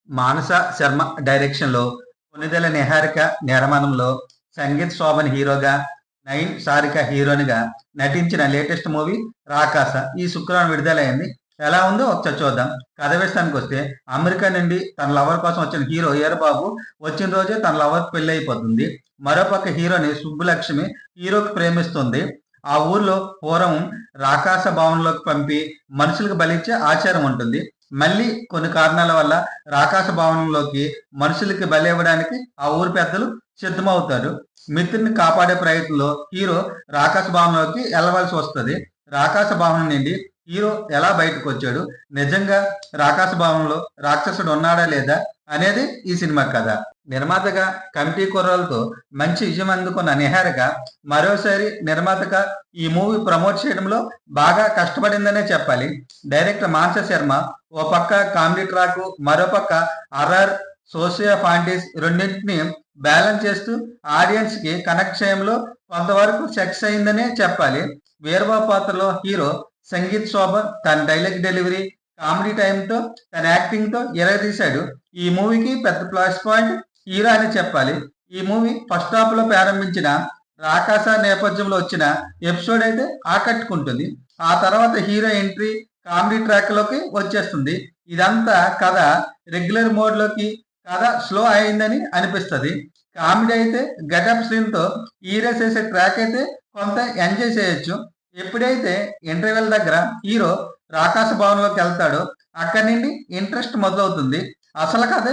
మానస శర్మ డైరెక్షన్‌లో 'కొణిదెల నిహారిక' నిర్మాణంలో సంగీత్ శోభన్ హీరోగా, నయీం సారిక హీరోయిన్‌గా నటించిన లేటెస్ట్ మూవీ 'రాకాస' ఈ శుక్రవారం విడుదలైంది. ఎలా ఉందో ఒకసారి చూద్దాం. కథ విషయానికొస్తే అమెరికా నుండి తన లవర్ కోసం వచ్చిన హీరో ఈరబాబు వచ్చిన రోజే తన లవర్‌కి పెళ్లయిపోతుంది. మరోపక్క హీరోయిన్ సుబ్బులక్ష్మి హీరోకి ప్రేమిస్తుంది. ఆ ఊర్లో పూర్వం రాకాస భవనంలోకి పంపి మనుషులకు బలిచ్చే ఆచారం ఉంటుంది. మళ్ళీ కొన్ని కారణాల వల్ల రాకాస భవనంలోకి మనుషులకి బలి ఇవ్వడానికి ఆ ఊరి పెద్దలు సిద్ధమవుతారు. మిత్రుడిని కాపాడే ప్రయత్నంలో హీరో రాకాస భవనంలోకి వెళ్ళవలసి వస్తది. రాకాస భవనం నుండి హీరో ఎలా బయటకొచ్చాడు? నిజంగా రాకాస భవనంలో రాక్షసుడు ఉన్నాడా లేదా? అనేది ఈ సినిమా కథ. నిర్మాతగా కమిటీ కుర్రాలతో మంచి విజయం అందుకున్న నిహారిక మరోసారి నిర్మాతగా ఈ మూవీ ప్రమోట్ చేయడంలో బాగా కష్టపడిందనే చెప్పాలి. డైరెక్టర్ మానస శర్మ ఓ పక్క కామెడీ ట్రాక్, మరో పక్క హర్రర్, సోషియో ఫాంటసీ రెండింటిని బ్యాలెన్స్ చేస్తూ ఆడియన్స్ కి కనెక్ట్ చేయడంలో కొంతవరకు సక్సెస్ అయిందనే చెప్పాలి. వీరబాబు పాత్రలో హీరో సంగీత్ శోభన్ తన డైలాగ్ డెలివరీ, కామెడీ టైంతో తన యాక్టింగ్తో ఎరగదీశాడు. ఈ మూవీకి పెద్ద ప్లస్ పాయింట్ హీరో అని చెప్పాలి. ఈ మూవీ ఫస్ట్ హాఫ్ లో ప్రారంభించిన రాకాస నేపథ్యంలో వచ్చిన ఎపిసోడ్ అయితే ఆకట్టుకుంటుంది. ఆ తర్వాత హీరో ఎంట్రీ కామెడీ ట్రాక్ లోకి వచ్చేస్తుంది. ఇదంతా కథ రెగ్యులర్ మోడ్ లోకి కథ స్లో అయిందని అనిపిస్తుంది. కామెడీ అయితే గెటప్ సీన్ తో హీరో చేసే ట్రాక్ అయితే కొంత ఎంజాయ్ చేయొచ్చు. ఎప్పుడైతే ఇంటర్వెల్ దగ్గర హీరో రాకాస భవన్లోకి వెళ్తాడో అక్కడి నుండి ఇంట్రెస్ట్ మొదలవుతుంది. అసలు కథ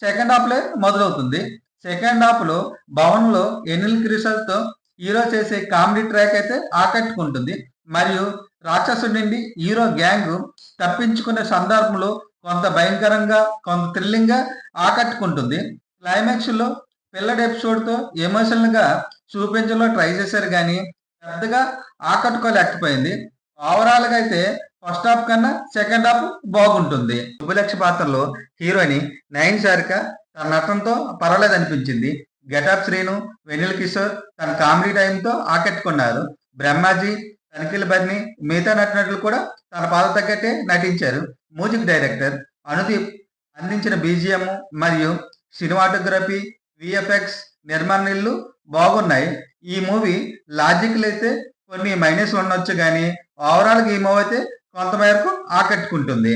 సెకండ్ హాఫ్ లో మొదలవుతుంది. సెకండ్ హాఫ్ లో భవన్లో ఎనిల్ క్రిసల్ తో హీరో చేసే కామెడీ ట్రాక్ అయితే ఆకట్టుకుంటుంది. మరియు రాక్షసుడి నుండి హీరో గ్యాంగ్ తప్పించుకునే సందర్భంలో కొంత భయంకరంగా, కొంత థ్రిల్లింగ్ గా ఆకట్టుకుంటుంది. క్లైమాక్స్ లో పిల్లడి ఎపిసోడ్ తో ఎమోషనల్ గా చూపించడంలో ట్రై చేశారు కానీ పెద్దగా ఆకట్టుకోలేకపోయింది. ఓవరాల్ గా అయితే ఫస్ట్ హాఫ్ కన్నా సెకండ్ హాఫ్ బాగుంటుంది. సుబ్బులక్ష పాత్రలో హీరోయిన్ నయీం సారిక తన నటనతో పర్వాలేదు అనిపించింది. గెటప్ శ్రీను, వెనిల్ కిషోర్ తన కామెడీ టైంతో ఆకట్టుకున్నారు. బ్రహ్మాజీ, తనిఖీల బర్ని మిగతా నటినట్లు కూడా తన పాత్ర తగ్గట్టే నటించారు. మ్యూజిక్ డైరెక్టర్ అనుదీప్ అందించిన బీజిఎం మరియు సినిమాటోగ్రఫీ, విఎఫ్ఎక్స్ నిర్మాణాలు బాగున్నాయి. ఈ మూవీ లాజికల్ అయితే కొన్ని మైనస్ ఉండొచ్చు కానీ ఓవరాల్ గా ఈ మూవీ అయితే కొంతమేరకు ఆకట్టుకుంటుంది.